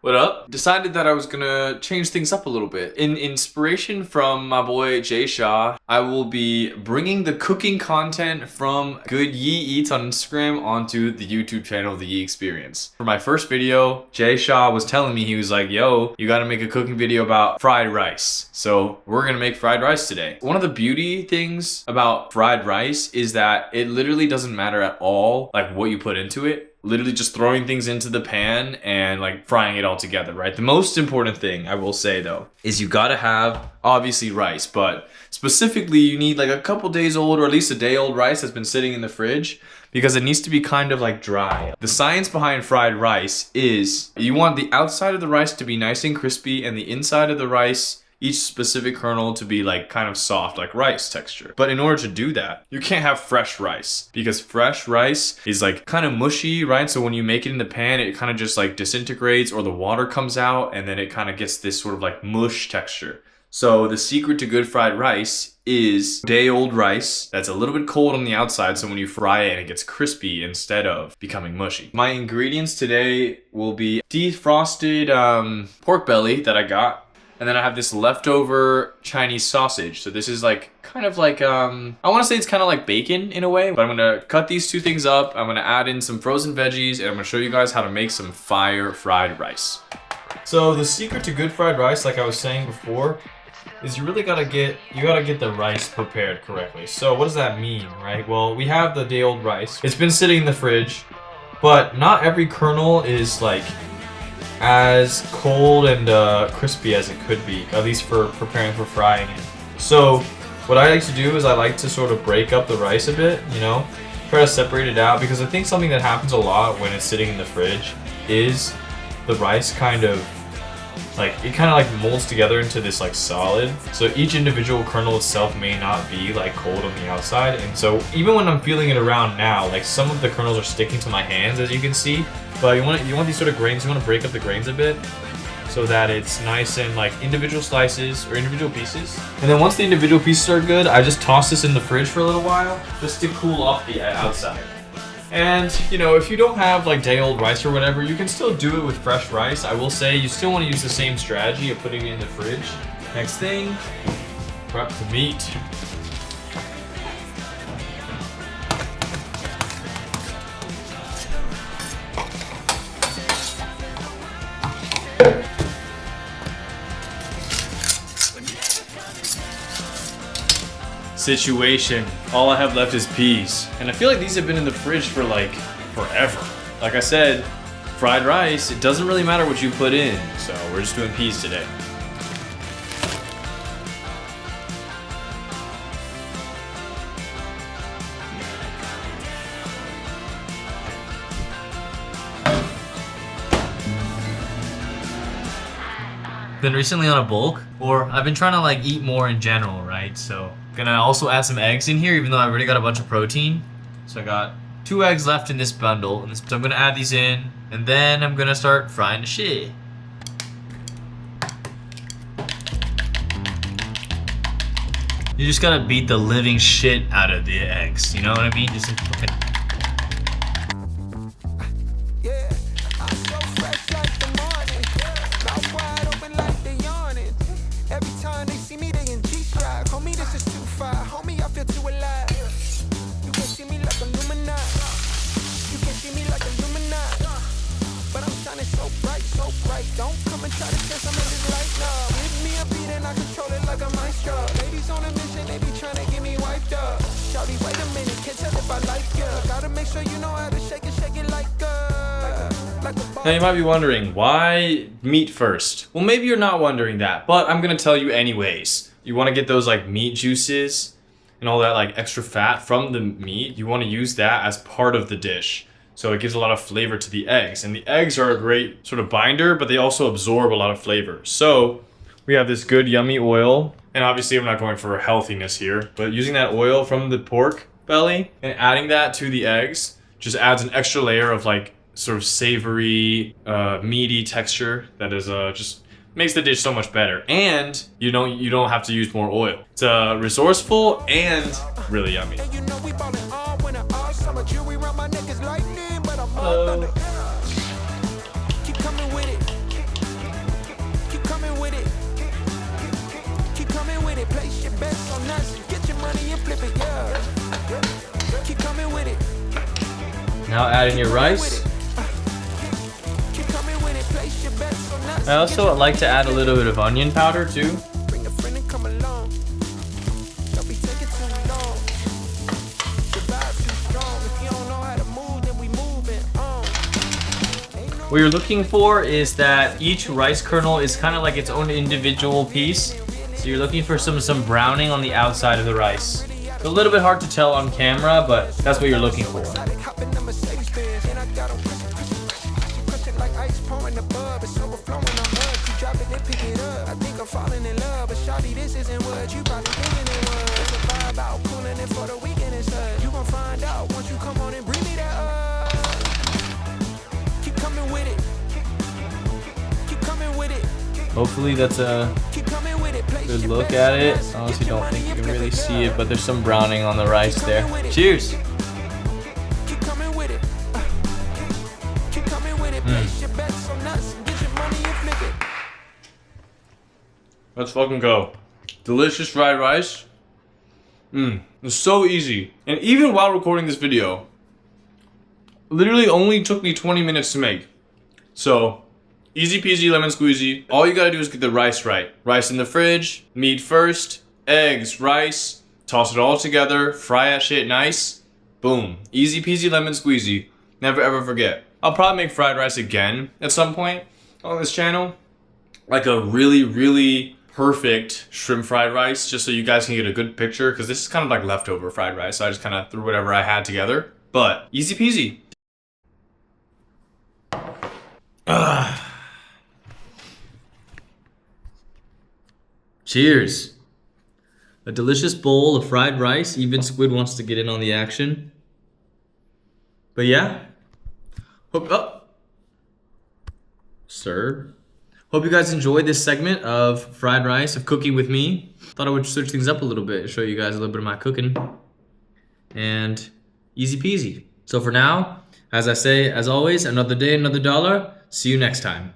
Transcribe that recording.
What up? Decided that I was gonna change things up a little bit. In inspiration from my boy Jay Shaw, I will be bringing the cooking content from Good Yi Eats on Instagram onto the YouTube channel, The Yi Experience. For my first video, Jay Shaw was telling me, he was like, yo, you gotta make a cooking video about fried rice. So we're gonna make fried rice today. One of the beauty things about fried rice is that it literally doesn't matter at all, like what you put into it. Literally just throwing things into the pan and like frying it all together, right? The most important thing I will say though is you gotta have obviously rice, but specifically you need like a couple days old or at least a day old rice that's been sitting in the fridge because it needs to be kind of like dry. The science behind fried rice is you want the outside of the rice to be nice and crispy and the inside of the rice, each specific kernel, to be like kind of soft, like rice texture. But in order to do that, you can't have fresh rice because fresh rice is like kind of mushy, right? So when you make it in the pan, it kind of just like disintegrates or the water comes out and then it kind of gets this sort of like mush texture. So the secret to good fried rice is day-old rice that's a little bit cold on the outside, so when you fry it, it gets crispy instead of becoming mushy. My ingredients today will be defrosted pork belly that I got. And then I have this leftover Chinese sausage. So this is like kind of like, I want to say it's kind of like bacon in a way, but I'm going to cut these two things up. I'm going to add in some frozen veggies and I'm going to show you guys how to make some fire fried rice. So the secret to good fried rice, like I was saying before, is you really gotta get the rice prepared correctly. So what does that mean, right? Well, we have the day old rice. It's been sitting in the fridge, but not every kernel is like as cold and crispy as it could be, at least for preparing for frying it. So what I like to do is I like to sort of break up the rice a bit, you know, try to separate it out, because I think something that happens a lot when it's sitting in the fridge is the rice kind of molds together into this like solid. So each individual kernel itself may not be like cold on the outside, and so even when I'm feeling it around now, like some of the kernels are sticking to my hands, as you can see. But you want these sort of grains, you want to break up the grains a bit so that it's nice and like individual slices or individual pieces. And then once the individual pieces are good, I just toss this in the fridge for a little while just to cool off the outside. And you know, if you don't have like day old rice or whatever, you can still do it with fresh rice. I will say you still want to use the same strategy of putting it in the fridge. Next thing, prep the meat. Situation. All I have left is peas. And I feel like these have been in the fridge for like forever. Like I said, fried rice, it doesn't really matter what you put in. So we're just doing peas today. Been recently on a bulk, or I've been trying to like eat more in general, right? So gonna also add some eggs in here, even though I already got a bunch of protein. So I got 2 eggs left in this bundle, so I'm gonna add these in, and then I'm gonna start frying the shit. You just gotta beat the living shit out of the eggs, you know what I mean? Just fucking... Don't come and try to test some of this light now. Give me a beat and I control it like a maestro. Ladies on a mission, they be trying to get me wiped up. Shawty, wait a minute, can't tell if I like ya. Gotta make sure you know how to shake it like a Now you might be wondering, why meat first? Well, maybe you're not wondering that, but I'm gonna tell you anyways. You wanna get those like meat juices and all that like extra fat from the meat. You wanna use that as part of the dish. So it gives a lot of flavor to the eggs. And the eggs are a great sort of binder, but they also absorb a lot of flavor. So we have this good yummy oil. And obviously I'm not going for healthiness here, but using that oil from the pork belly and adding that to the eggs just adds an extra layer of like sort of savory, meaty texture that is just makes the dish so much better. And you don't have to use more oil. It's resourceful and really yummy. Hello. money and flip it, yeah. Keep coming with it. Now add in your rice. Keep coming with it. Place your bets on us. I also like to add a little bit of onion powder too. Bring a friend and come along. Don't be taking too long. The vibe's too strong. If you don't know how to move, then we moving on. What you're looking for is that each rice kernel is kind of like its own individual piece. So you're looking for some browning on the outside of the rice. It's a little bit hard to tell on camera, but that's what you're looking for. Hopefully that's a good look at it. I honestly don't think you can really see it, but there's some browning on the rice there. Cheers! Let's fucking go. Delicious fried rice. It's so easy. And even while recording this video, literally only took me 20 minutes to make. So, easy peasy lemon squeezy. All you gotta do is get the rice right. Rice in the fridge, meat first, eggs, rice, toss it all together, fry that shit nice. Boom. Easy peasy lemon squeezy. Never ever forget. I'll probably make fried rice again at some point on this channel. Like a really, really perfect shrimp fried rice, just so you guys can get a good picture, because this is kind of like leftover fried rice, so I just kind of threw whatever I had together. But easy peasy. Cheers. A delicious bowl of fried rice. Even Squid wants to get in on the action. But yeah. Sir. Hope you guys enjoyed this segment of fried rice, of cooking with me. Thought I would switch things up a little bit, show you guys a little bit of my cooking. And easy peasy. So for now, as I say, as always, another day, another dollar. See you next time.